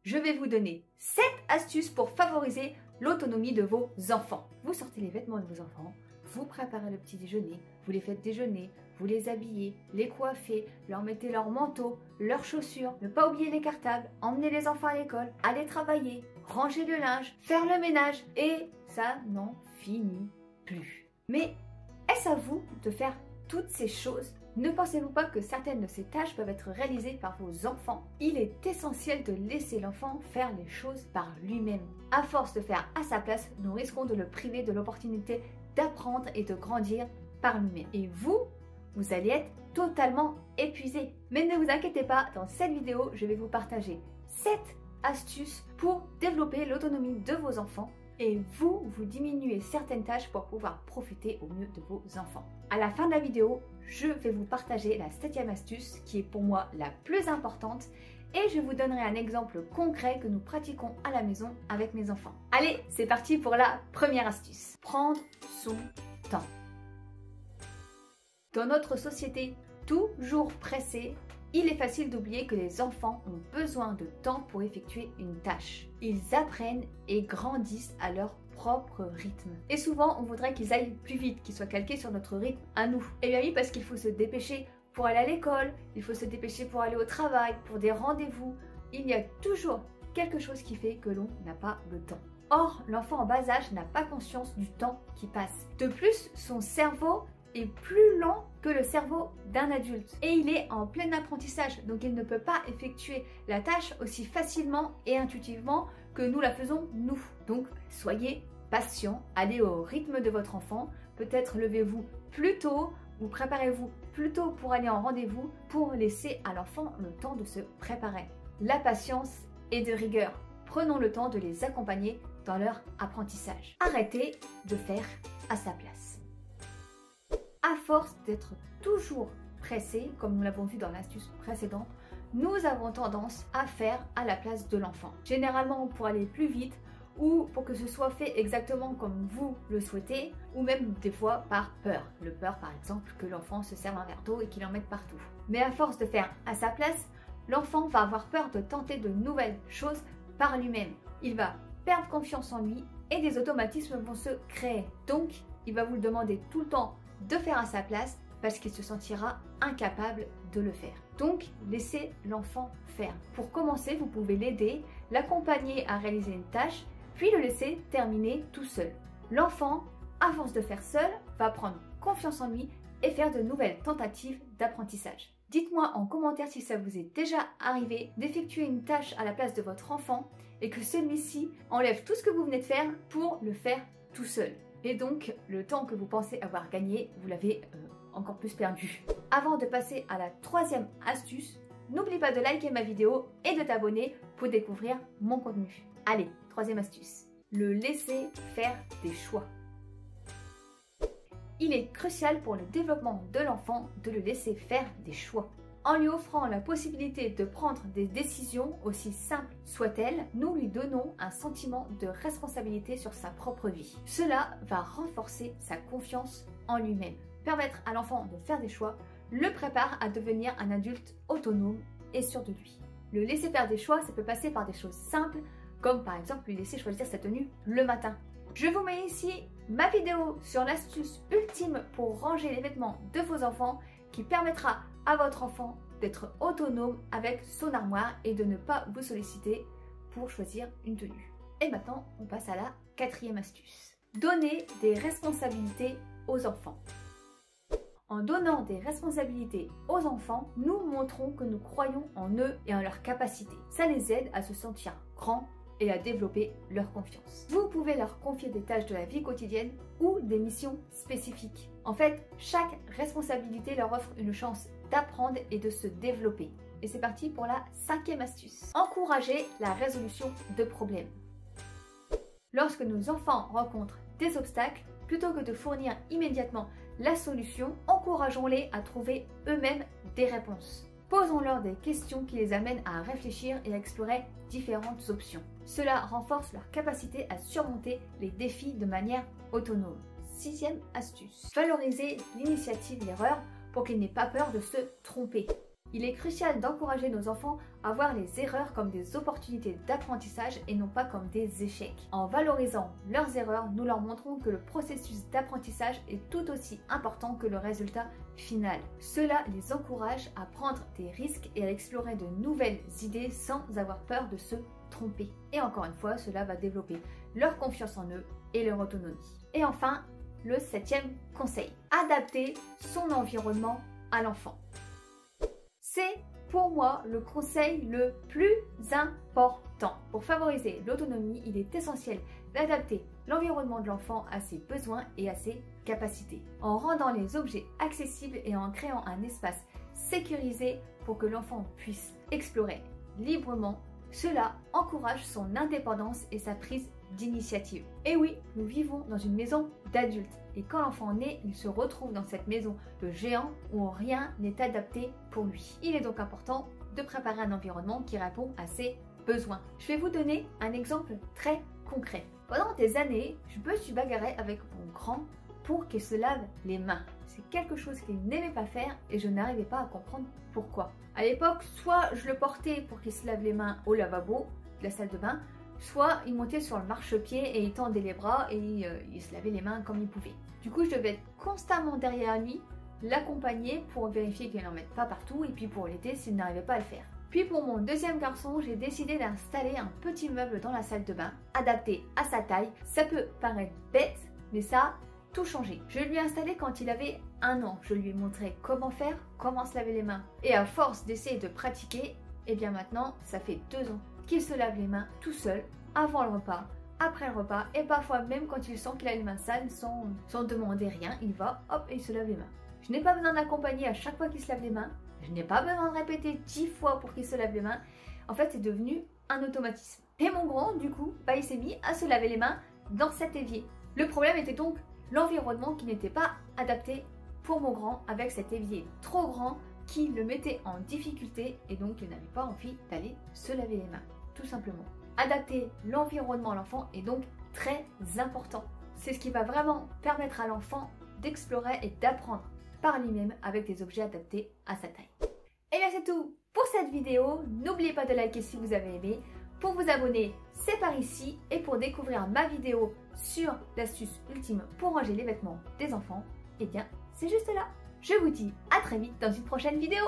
je vais vous donner 7 astuces pour favoriser l'autonomie de vos enfants. Vous sortez les vêtements de vos enfants, vous préparez le petit déjeuner, vous les faites déjeuner, vous les habillez, les coiffez, leur mettez leur manteau, leurs chaussures, ne pas oublier les cartables, emmener les enfants à l'école, aller travailler, ranger le linge, faire le ménage et ça n'en finit plus. Mais est-ce à vous de faire toutes ces choses? Ne pensez-vous pas que certaines de ces tâches peuvent être réalisées par vos enfants? Il est essentiel de laisser l'enfant faire les choses par lui-même. À force de faire à sa place, nous risquons de le priver de l'opportunité d'apprendre et de grandir par lui-même. Et vous allez être totalement épuisé. Mais ne vous inquiétez pas, dans cette vidéo, je vais vous partager 7 astuces pour développer l'autonomie de vos enfants et vous diminuez certaines tâches pour pouvoir profiter au mieux de vos enfants. À la fin de la vidéo, je vais vous partager la 7e astuce qui est pour moi la plus importante et je vous donnerai un exemple concret que nous pratiquons à la maison avec mes enfants. Allez, c'est parti pour la première astuce. Prendre son temps. Dans notre société toujours pressée, il est facile d'oublier que les enfants ont besoin de temps pour effectuer une tâche. Ils apprennent et grandissent à leur propre rythme. Et souvent, on voudrait qu'ils aillent plus vite, qu'ils soient calqués sur notre rythme à nous. Et bien oui, parce qu'il faut se dépêcher pour aller à l'école, il faut se dépêcher pour aller au travail, pour des rendez-vous. Il y a toujours quelque chose qui fait que l'on n'a pas le temps. Or, l'enfant en bas âge n'a pas conscience du temps qui passe. De plus, son cerveau est plus lent que le cerveau d'un adulte et il est en plein apprentissage, donc il ne peut pas effectuer la tâche aussi facilement et intuitivement que nous la faisons nous. Donc soyez patient, allez au rythme de votre enfant, peut-être levez-vous plus tôt ou préparez-vous plus tôt pour aller en rendez-vous pour laisser à l'enfant le temps de se préparer. La patience est de rigueur, prenons le temps de les accompagner dans leur apprentissage. Arrêtez de faire à sa place. À force d'être toujours pressé, comme nous l'avons vu dans l'astuce précédente, nous avons tendance à faire à la place de l'enfant. Généralement pour aller plus vite ou pour que ce soit fait exactement comme vous le souhaitez ou même des fois par peur. Le peur par exemple que l'enfant se serve un verre d'eau et qu'il en mette partout. Mais à force de faire à sa place, l'enfant va avoir peur de tenter de nouvelles choses par lui-même. Il va perdre confiance en lui et des automatismes vont se créer. Donc il va vous le demander tout le temps de faire à sa place parce qu'il se sentira incapable de le faire. Donc, laissez l'enfant faire. Pour commencer, vous pouvez l'aider, l'accompagner à réaliser une tâche, puis le laisser terminer tout seul. L'enfant, à force de faire seul, va prendre confiance en lui et faire de nouvelles tentatives d'apprentissage. Dites-moi en commentaire si ça vous est déjà arrivé d'effectuer une tâche à la place de votre enfant et que celui-ci enlève tout ce que vous venez de faire pour le faire tout seul. Et donc, le temps que vous pensez avoir gagné, vous l'avez encore plus perdu. Avant de passer à la 3e astuce, n'oublie pas de liker ma vidéo et de t'abonner pour découvrir mon contenu. Allez, 3e astuce, le laisser faire des choix. Il est crucial pour le développement de l'enfant de le laisser faire des choix. En lui offrant la possibilité de prendre des décisions, aussi simples soient-elles, nous lui donnons un sentiment de responsabilité sur sa propre vie. Cela va renforcer sa confiance en lui-même. Permettre à l'enfant de faire des choix le prépare à devenir un adulte autonome et sûr de lui. Le laisser faire des choix, ça peut passer par des choses simples, comme par exemple lui laisser choisir sa tenue le matin. Je vous mets ici ma vidéo sur l'astuce ultime pour ranger les vêtements de vos enfants qui permettra à votre enfant d'être autonome avec son armoire et de ne pas vous solliciter pour choisir une tenue. Et maintenant, on passe à la 4e astuce. Donner des responsabilités aux enfants. En donnant des responsabilités aux enfants, nous montrons que nous croyons en eux et en leurs capacités. Ça les aide à se sentir grands et à développer leur confiance. Vous pouvez leur confier des tâches de la vie quotidienne ou des missions spécifiques. En fait, chaque responsabilité leur offre une chance d'apprendre et de se développer. Et c'est parti pour la 5e astuce. Encourager la résolution de problèmes. Lorsque nos enfants rencontrent des obstacles, plutôt que de fournir immédiatement la solution, encourageons-les à trouver eux-mêmes des réponses. Posons-leur des questions qui les amènent à réfléchir et à explorer différentes options. Cela renforce leur capacité à surmonter les défis de manière autonome. 6e astuce. Valoriser l'initiative et l'erreur pour qu'ils n'aient pas peur de se tromper. Il est crucial d'encourager nos enfants à voir les erreurs comme des opportunités d'apprentissage et non pas comme des échecs. En valorisant leurs erreurs, nous leur montrons que le processus d'apprentissage est tout aussi important que le résultat final. Cela les encourage à prendre des risques et à explorer de nouvelles idées sans avoir peur de se tromper. Et encore une fois, cela va développer leur confiance en eux et leur autonomie. Et enfin, le 7e conseil, adapter son environnement à l'enfant. C'est pour moi le conseil le plus important. Pour favoriser l'autonomie, il est essentiel d'adapter l'environnement de l'enfant à ses besoins et à ses capacités, en rendant les objets accessibles et en créant un espace sécurisé pour que l'enfant puisse explorer librement. Cela encourage son indépendance et sa prise d'initiative. Et oui, nous vivons dans une maison d'adultes. Et quand l'enfant naît, il se retrouve dans cette maison de géant où rien n'est adapté pour lui. Il est donc important de préparer un environnement qui répond à ses besoins. Je vais vous donner un exemple très concret. Pendant des années, je me suis bagarrée avec mon grand pour qu'il se lave les mains. C'est quelque chose qu'il n'aimait pas faire et je n'arrivais pas à comprendre pourquoi. À l'époque, soit je le portais pour qu'il se lave les mains au lavabo de la salle de bain, soit il montait sur le marchepied et il tendait les bras et il se lavait les mains comme il pouvait. Du coup, je devais être constamment derrière lui, l'accompagner pour vérifier qu'il n'en mette pas partout et puis pour l'été s'il n'arrivait pas à le faire. Puis pour mon deuxième garçon, j'ai décidé d'installer un petit meuble dans la salle de bain, adapté à sa taille. Ça peut paraître bête, mais ça a tout changé. Je lui ai installé quand il avait 1 an. Je lui ai montré comment faire, comment se laver les mains. Et à force d'essayer de pratiquer, et bien maintenant, ça fait 2 ans qu'il se lave les mains tout seul, avant le repas, après le repas, et parfois même quand il sent qu'il a les mains sales, sans demander rien, il va, hop, et il se lave les mains. Je n'ai pas besoin d'accompagner à chaque fois qu'il se lave les mains, je n'ai pas besoin de répéter 10 fois pour qu'il se lave les mains. En fait, c'est devenu un automatisme. Et mon grand, du coup, il s'est mis à se laver les mains dans cet évier. Le problème était donc l'environnement qui n'était pas adapté pour mon grand, avec cet évier trop grand qui le mettait en difficulté et donc il n'avait pas envie d'aller se laver les mains, tout simplement. Adapter l'environnement à l'enfant est donc très important. C'est ce qui va vraiment permettre à l'enfant d'explorer et d'apprendre par lui-même avec des objets adaptés à sa taille. Et bien c'est tout pour cette vidéo. N'oubliez pas de liker si vous avez aimé. Pour vous abonner, c'est par ici. Et pour découvrir ma vidéo sur l'astuce ultime pour ranger les vêtements des enfants, eh bien c'est juste là. Je vous dis à très vite dans une prochaine vidéo.